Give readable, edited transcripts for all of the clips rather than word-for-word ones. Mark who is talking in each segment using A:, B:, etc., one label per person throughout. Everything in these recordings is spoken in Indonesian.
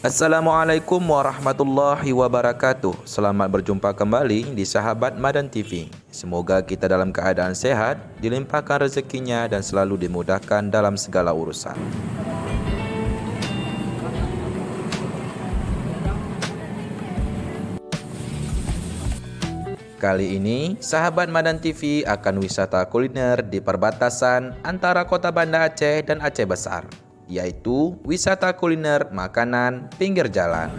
A: Assalamualaikum warahmatullahi wabarakatuh. Selamat berjumpa kembali di Sahabat Madan TV. Semoga kita dalam keadaan sehat, dilimpahkan rezekinya dan selalu dimudahkan dalam segala urusan. Kali ini, Sahabat Madan TV akan wisata kuliner di perbatasan antara Kota Banda Aceh dan Aceh Besar, yaitu wisata kuliner makanan pinggir jalan.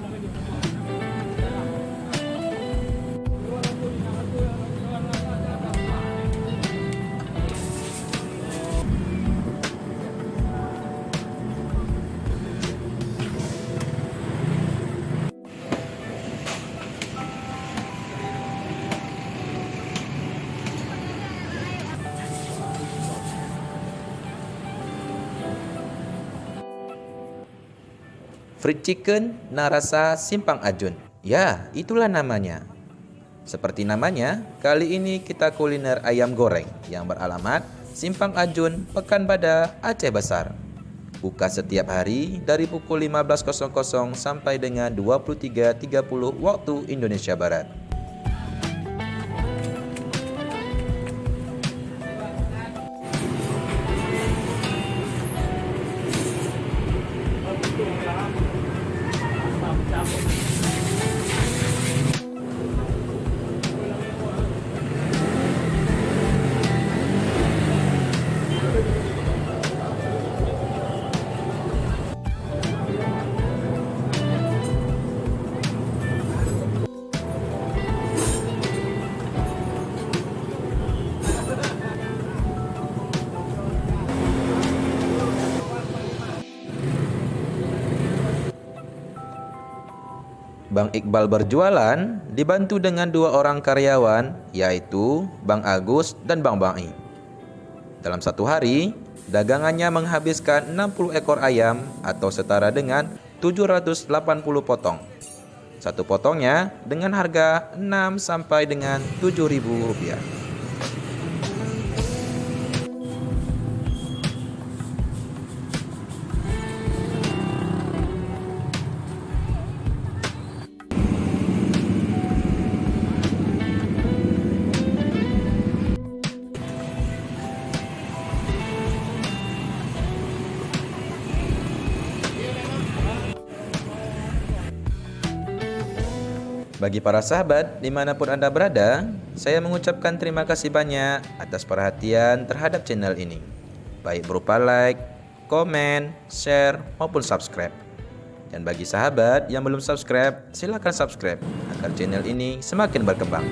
A: Fried chicken Narasa Simpang Ajun. Ya, itulah namanya. Seperti namanya, kali ini kita kuliner ayam goreng yang beralamat Simpang Ajun, Pekanbadak, Aceh Besar. Buka setiap hari dari pukul 15.00 sampai dengan 23.30 waktu Indonesia Barat. Bang Iqbal berjualan dibantu dengan dua orang karyawan, yaitu Bang Agus dan Bang Bai. Dalam satu hari, dagangannya menghabiskan 60 ekor ayam atau setara dengan 780 potong. Satu potongnya dengan harga 6 sampai dengan 7.000 rupiah. Bagi para sahabat, dimanapun Anda berada, saya mengucapkan terima kasih banyak atas perhatian terhadap channel ini, baik berupa like, komen, share, maupun subscribe. Dan bagi sahabat yang belum subscribe, silakan subscribe agar channel ini semakin berkembang.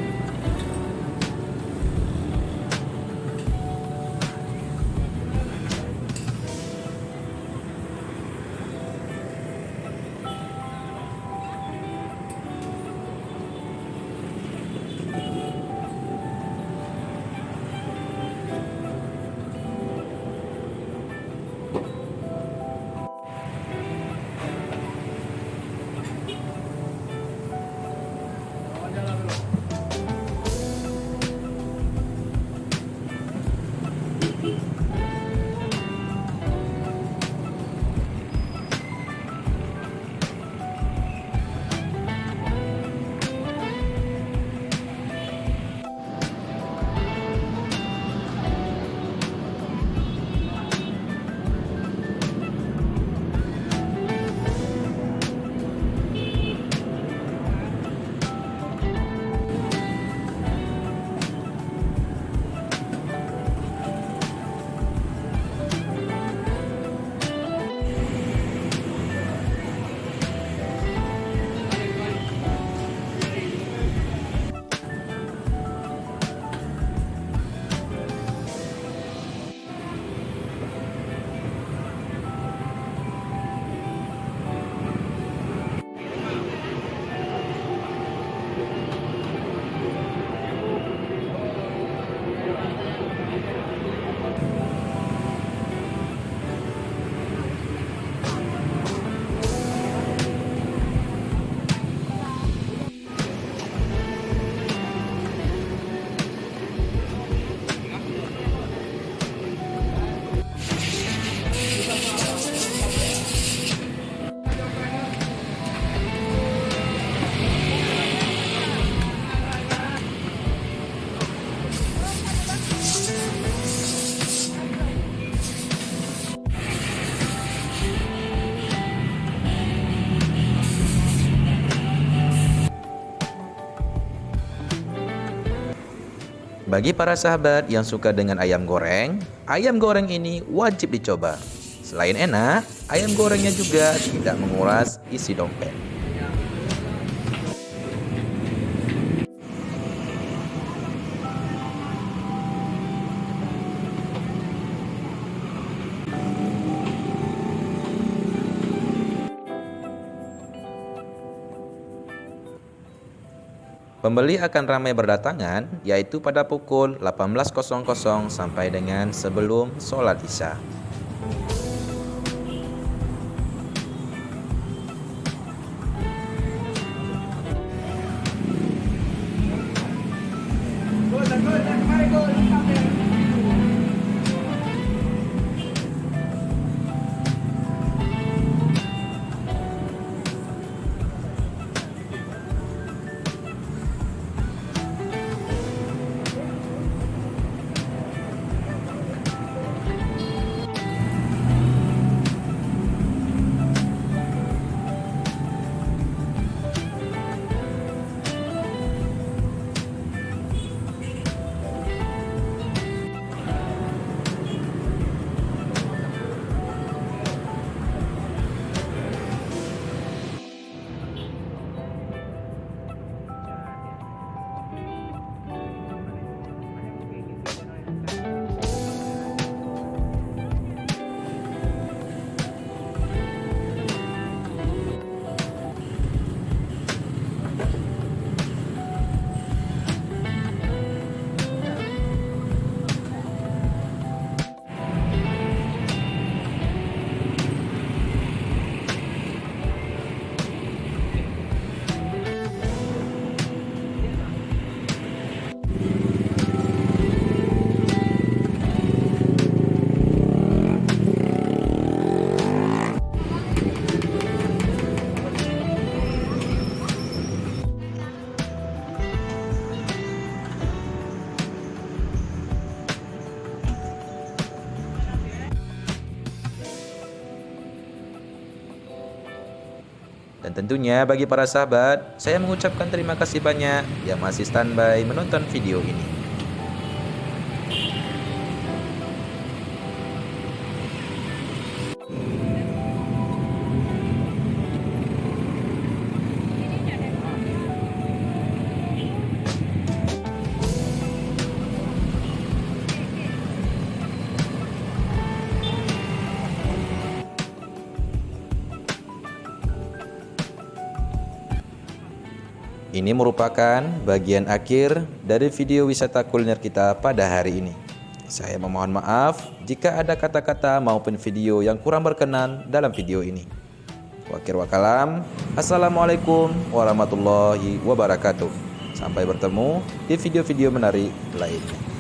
A: Bagi para sahabat yang suka dengan ayam goreng ini wajib dicoba. Selain enak, ayam gorengnya juga tidak menguras isi dompet. Pembeli akan ramai berdatangan, yaitu pada pukul 18.00 sampai dengan sebelum sholat Isya. Dan tentunya bagi para sahabat, saya mengucapkan terima kasih banyak yang masih standby menonton video ini. Ini merupakan bagian akhir dari video wisata kuliner kita pada hari ini. Saya memohon maaf jika ada kata-kata maupun video yang kurang berkenan dalam video ini. Wakil wakalam, Assalamualaikum warahmatullahi wabarakatuh. Sampai bertemu di video-video menarik lainnya.